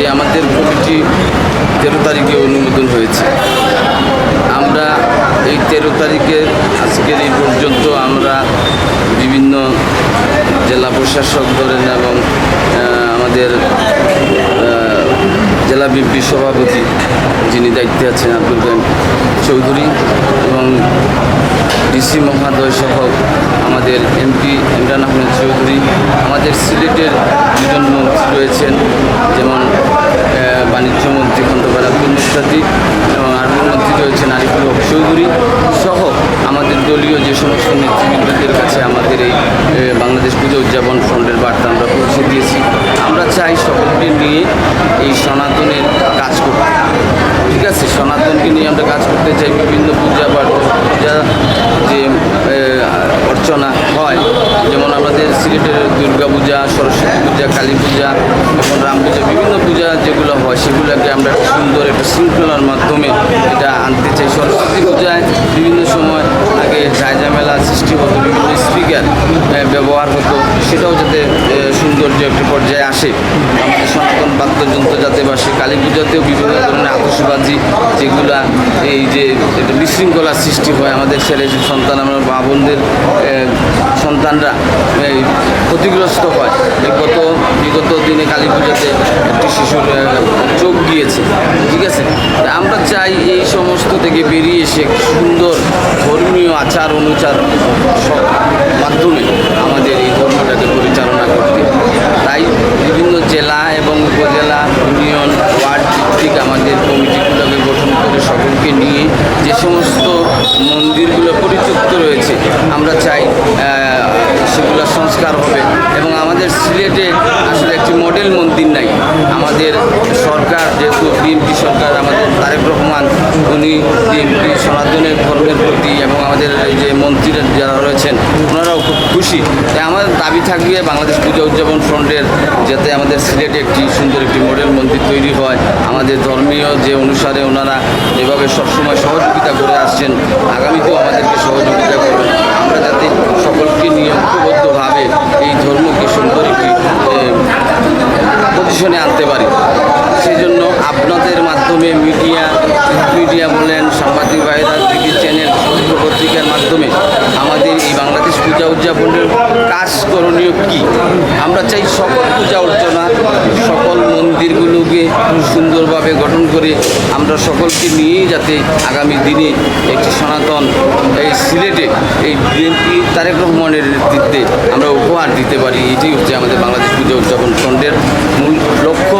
যে আমাদের কমিটি 13 তারিখে অনুমোদন হয়েছে। আমরা এই 13 তারিখে আজকের এই পর্যন্ত আমরা বিভিন্ন জেলা প্রশাসক ধরেন এবং আমাদের জেলা বিএনপি সভাপতি যিনি দায়িত্বে আছেন আব্দুল কাইম চৌধুরী এবং ডিসি মহোদয় সহ আমাদের এমপি ইমরান আহমেদ চৌধুরী, আমাদের সিলেটের দুজন মন্ত্রী রয়েছেন, যেমন বাণিজ্য মন্ত্রী খন্দকার আব্দুল মুস্তাফিজ এবং আর্মি মন্ত্রী রয়েছেন আরিফুল হক চৌধুরী সহ আমাদের দলীয় যে সমস্ত নেতৃবৃন্দদের কাছে আমাদের এই বাংলাদেশ পূজা উদযাপন ফ্রন্টের বার্তা আমরা পৌঁছে দিয়েছি। আমরা চাই সকলকে নিয়ে এই সনাতনের কাজ করতে, ঠিক আছে? সনাতনকে নিয়ে আমরা কাজ করতে চাই। বিভিন্ন পূজা পূজা যে অর্চনা হয়, যেমন আমাদের সিলেটের দুর্গা পূজা, সরস্বতী পূজা, কালী পূজা এবং রাম পূজা, বিভিন্ন পূজা যেগুলো হয় সেগুলোকে আমরা একটা সুন্দর একটা শৃঙ্খলার মাধ্যমে এটা আনতে চাই। সরস্বতী পূজায় বিভিন্ন সময় আগে ঝামেলা সৃষ্টি হতো, বিভিন্ন স্পিকার ব্যবহার হতো, সেটাও যাতে সৌন্দর্য একটা পর্যায়ে আসে, আমাদের সনাতন বাদ্যযন্ত্র যাতে বাসে। কালী পূজাতেও বিভিন্ন ধরনের আতশবাজি যেগুলা এই যে একটা বিশৃঙ্খলার সৃষ্টি হয়, আমাদের ছেলে সন্তান, আমরা মা বোনদের সন্তানরা ক্ষতিগ্রস্ত হয়। বিগত দিনে কালী পূজাতে একটি শিশুর চোখ গিয়েছে, ঠিক আছে? আমরা চাই এই সমস্ত থেকে বেরিয়ে এসে সুন্দর ধর্মীয় আচার অনুচার মাধ্যমে আমাদের এই ধর্মটাকে পরিচালনা করতে। তাই বিভিন্ন জেলা এবং উপজেলা, ইউনিয়ন, ওয়ার্ড ভিত্তিক আমাদের কমিটিগুলোকে গঠন করে সকলকে নিয়ে যে সমস্ত মন্দিরগুলো পরিত্যক্ত রয়েছে আমরা চাই সেগুলো সংস্কার হবে। এবং আমাদের সিলেটে আসলে একটি মডেল মন্দির নাই। আমাদের সরকার, যেহেতু বিএনপি সরকার, আমাদের তারেক রহমান উনি বিএনপি সনাতনের ধর্মের প্রতি এবং আমাদের এই যে মন্ত্রীরা যারা রয়েছেন ওনারাও খুব খুশি। তাই আমাদের দাবি থাকবে বাংলাদেশ পূজা উদযাপন ফ্রন্টের যাতে আমাদের সিলেটে একটি সুন্দর একটি মডেল মন্দির তৈরি হয়। আমাদের ধর্মীয় যে অনুসারে ওনারা যেভাবে সবসময় সহযোগিতা করে আসছেন, আগামীতেও আমাদেরকে সহযোগিতা করবেন। আমরা যাতে সকলকে নিয়ে ঐক্যবদ্ধভাবে এই ধর্মকে সুন্দর একটি পজিশনে আনতে পারি, সেই জন্য আপনাদের মাধ্যমে মিডিয়া বলেন, সাংবাদিক ভাইরা, টিভি চ্যানেল, পত্রিকার মাধ্যমে আমাদের এই বাংলাদেশ পূজা উদযাপনের কাজ করণীয় কী, আমরা চাই সকল পূজা অর্চনা, সকল মন্দিরগুলোকে সুন্দরভাবে গঠন করে আমরা সকলকে নিয়েই যাতে আগামী দিনে একটি সনাতন এই সিলেটে এই বিএনপি তারেক রহমানের নেতৃত্বে আমরা উপহার দিতে পারি। এটি হচ্ছে আমাদের বাংলাদেশ পূজা উদযাপন ফ্রন্টের মূল লক্ষ্য।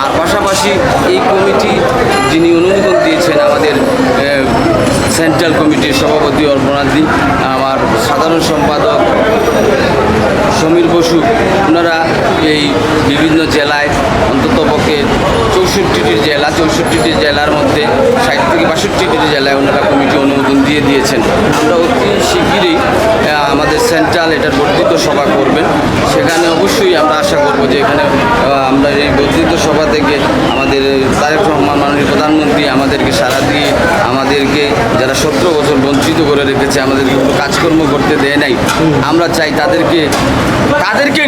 আর পাশাপাশি এই কমিটি যিনি অনুমোদন দিয়েছেন আমাদের সেন্ট্রাল কমিটির সভাপতি অর্পণাদি, আমার সাধারণ সম্পাদক সমীর বসু, ওনারা এই বিভিন্ন জেলায় অন্ততপক্ষে 64টি জেলার মধ্যে 60 থেকে 62টি জেলায় ওনারা কমিটি অনুমোদন দিয়ে দিয়েছেন। আমরা অতি শিগগিরই আমাদের সেন্ট্রাল এটার বর্ধিত সভা করবেন, সেখানে অবশ্যই আমরা আশা করব যে এখানে আমরা এই বর্ধিত সভা থেকে আমাদের তারেক রহমান মাননীয় প্রধানমন্ত্রী আমাদেরকে সাড়া দিয়ে আমাদেরকে যারা 17 বছর বঞ্চিত করে রেখেছে, আমাদেরকে কোনো কাজকর্ম করতে দেয় নাই, আমরা চাই তাদেরকে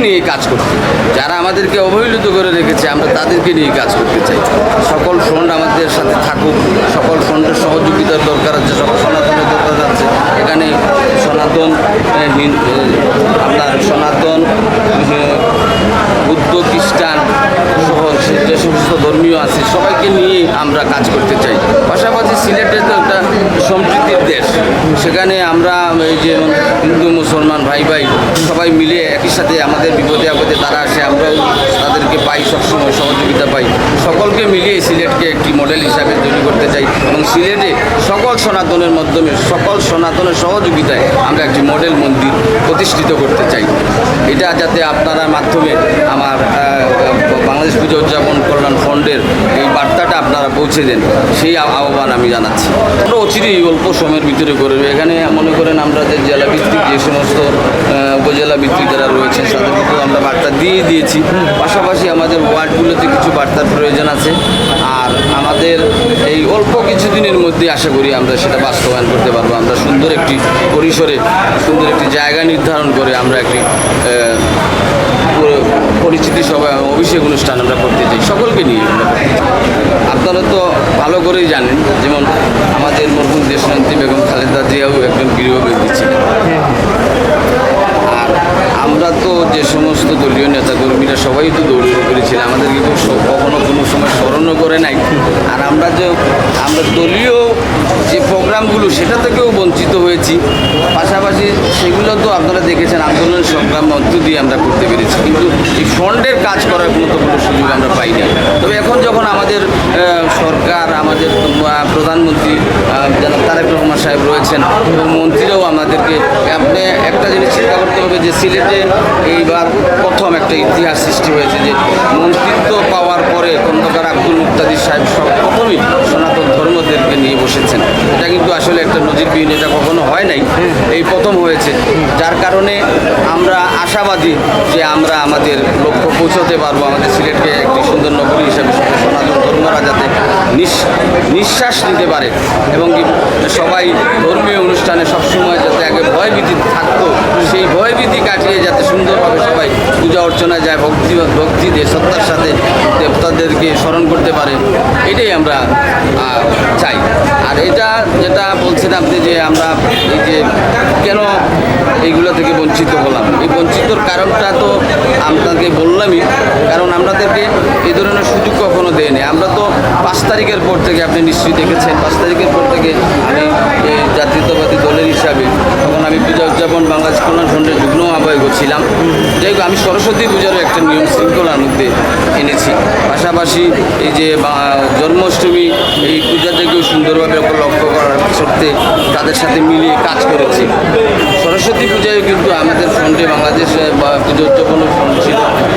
নিয়ে কাজ করতে। যারা আমাদেরকে অবহেলিত করে রেখেছে আমরা তাদেরকে নিয়ে কাজ করতে চাই। সকল ফ্রন্ট আমাদের সাথে থাকুক, সকল ফ্রন্টের সহযোগিতার দরকার আছে, সকল সনাতনের দরকার আছে। এখানে সনাতন বুদ্ধ, খ্রিস্টান সহ যে সমস্ত ধর্মীয় আছে সবাইকে নিয়ে আমরা কাজ করতে চাই। পাশাপাশি সিলেটে তো একটা সম্প্রীতির দেশ, সেখানে আমরা এই যে হিন্দু মুসলমান ভাই সবাই মিলে একই সাথে আমাদের বিপদে আপদে তারা আসে, আমরাও তাদেরকে পাই, সবসময় সহযোগিতা পাই। সকলকে মিলিয়ে সিলেটকে একটি মডেল হিসাবে তৈরি করতে চাই এবং সিলেটে সকল সনাতনের মাধ্যমে, সকল সনাতনের সহযোগিতায় আমরা একটি মডেল মন্দির প্রতিষ্ঠিত করতে চাই। এটা যাতে আপনারা মাধ্যমে আমার বাংলাদেশ পূজা উদযাপন কল্যাণ ফন্ডের এই বার্তাটা আপনারা পৌঁছে দেন, সেই আহ্বান আমি জানাচ্ছি। আমরা অচিরেই অল্প সময়ের ভিতরে করবে। এখানে মনে করেন আমরা যে জেলাভিত্তিক যে সমস্ত উপজেলা ভিত্তিক যারা রয়েছেন তাদেরকেও আমরা বার্তা দিয়ে দিয়েছি। পাশাপাশি আমাদের ওয়ার্ডগুলোতে কিছু বার্তার প্রয়োজন আছে। আর আমাদের এই অল্প কিছুদিনের মধ্যে আশা করি আমরা সেটা বাস্তবায়ন করতে পারবো। আমরা সুন্দর একটি পরিসরে সুন্দর একটি জায়গা নির্ধারণ করে আমরা একটি পরিচিতি সভা অভিষেক অনুষ্ঠান আমরা করতে চাই সকলকে নিয়ে। ভালো করেই জানেন, যেমন আমাদের মরহুম দেশনেত্রী বেগম খালেদা জিয়াও একজন গৃহ ব্যক্তি ছিলেন। আর আমরা তো যে সমস্ত দলীয় নেতাকর্মীরা সবাই তো দলীয় করেছিলাম, আমাদেরকে কেউ কখনো কোনো সময় স্মরণও করে নাই। আর আমরা দলীয় যে প্রোগ্রামগুলো সেটা থেকেও বঞ্চিত হয়েছি। পাশাপাশি সেগুলো তো আপনারা দেখেছেন আন্দোলন সংগ্রাম মধ্য দিয়ে আমরা করতে পেরেছি, কিন্তু এই ফন্ডের কাজ করার মতো কোনো সুযোগ আমরা পাই না। তবে এখন যখন আমাদের সরকার, আমাদের প্রধানমন্ত্রী জনাব তারেক রহমান সাহেব রয়েছেন এবং মন্ত্রীরাও আমাদেরকে, আপনি একটা জিনিস চিন্তা করতে হবে যে সিলেটে এইবার প্রথম একটা ইতিহাস সৃষ্টি হয়েছে যে মন্ত্রিত্ব পাওয়ার পরে খন্দকার আব্দুল মুক্তাদির সাহেব প্রথমেই সনাতন ধর্মদেরকে নিয়ে বসেছেন। এটা কিন্তু আসলে একটা নজিরবিহীন, এটা কখনো হয় নাই, এই প্রথম হয়েছে। যার কারণে আমরা আশাবাদী যে আমরা আমাদের লক্ষ্য পৌঁছতে পারবো, আমাদের সিলেটকে একটি সুন্দর নগরী হিসাবে সনাতন ধর্মরা যাতে নিঃশ্বাস নিতে পারে এবং সবাই ধর্মীয় অনুষ্ঠানে সবসময় যাতে আগে ভয়ভীতি থাকতো, সেই ভয়ভীতি কাটিয়ে যাতে সুন্দরভাবে সবাই পূজা অর্চনা যায়, ভক্তি দিয়ে সত্তার সাথে দেবতাদেরকে স্মরণ করতে পারে, এটাই আমরা চাই। আর এটা যেটা বলছেন আপনি যে আমরা এই যে কেন এইগুলো থেকে বঞ্চিত হলাম, এই বঞ্চিতর কারণটা তো আপনাকে বললামই। কারণ আপনাদেরকে এই ধরনের সুযোগ কখনো দেয়নি। আমরা তো 5 তারিখের পর থেকে, আপনি নিশ্চয়ই দেখেছেন, 5 তারিখের পর থেকে আমি এই জাতীয়তাবাদী দলের হিসাবে তখন আমি পূজা উদযাপন বাংলাদেশ কল্যাণ ফ্রন্টের যুগ্ম আহ্বায়ক ছিলাম। যাই হোক, আমি সরস্বতী পূজারও একটা নিয়ম শৃঙ্খলার মধ্যে এনেছি। পাশাপাশি এই যে জন্মাষ্টমী, এই পূজাটাকেও সুন্দরভাবে লক্ষ্য করার সত্ত্বে তাদের সাথে মিলিয়ে কাজ করেছি। সরস্বতী পূজায় কিন্তু আমাদের ফ্রন্টে বাংলাদেশ পুজো উদযাপন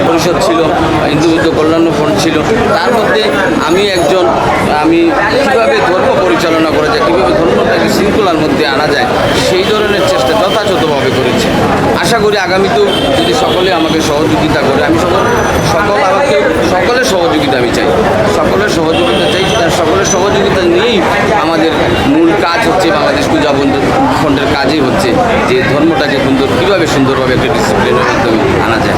পরিষদ ছিল, হিন্দু বৌদ্ধ কল্যাণ ফ্রন্ট ছিল। তার মধ্যে আমি কীভাবে ধর্ম পরিচালনা করা যায়, কীভাবে ধর্মটাকে শৃঙ্খলার মধ্যে আনা যায়, সেই ধরনের চেষ্টা যথাযথভাবে করেছি। আশা করি আগামীতেও যদি সকলে আমাকে সহযোগিতা করে, আমি সকলের সহযোগিতা আমি চাই, সকলের সহযোগিতা চাই। সকলের সহযোগিতা নিয়েই আমাদের মূল কাজ হচ্ছে, বাংলাদেশ পূজা ফ্রন্টের কাজই হচ্ছে যে ধর্মটাকে কীভাবে সুন্দরভাবে একটা ডিসিপ্লিনের মাধ্যমে আনা যায়।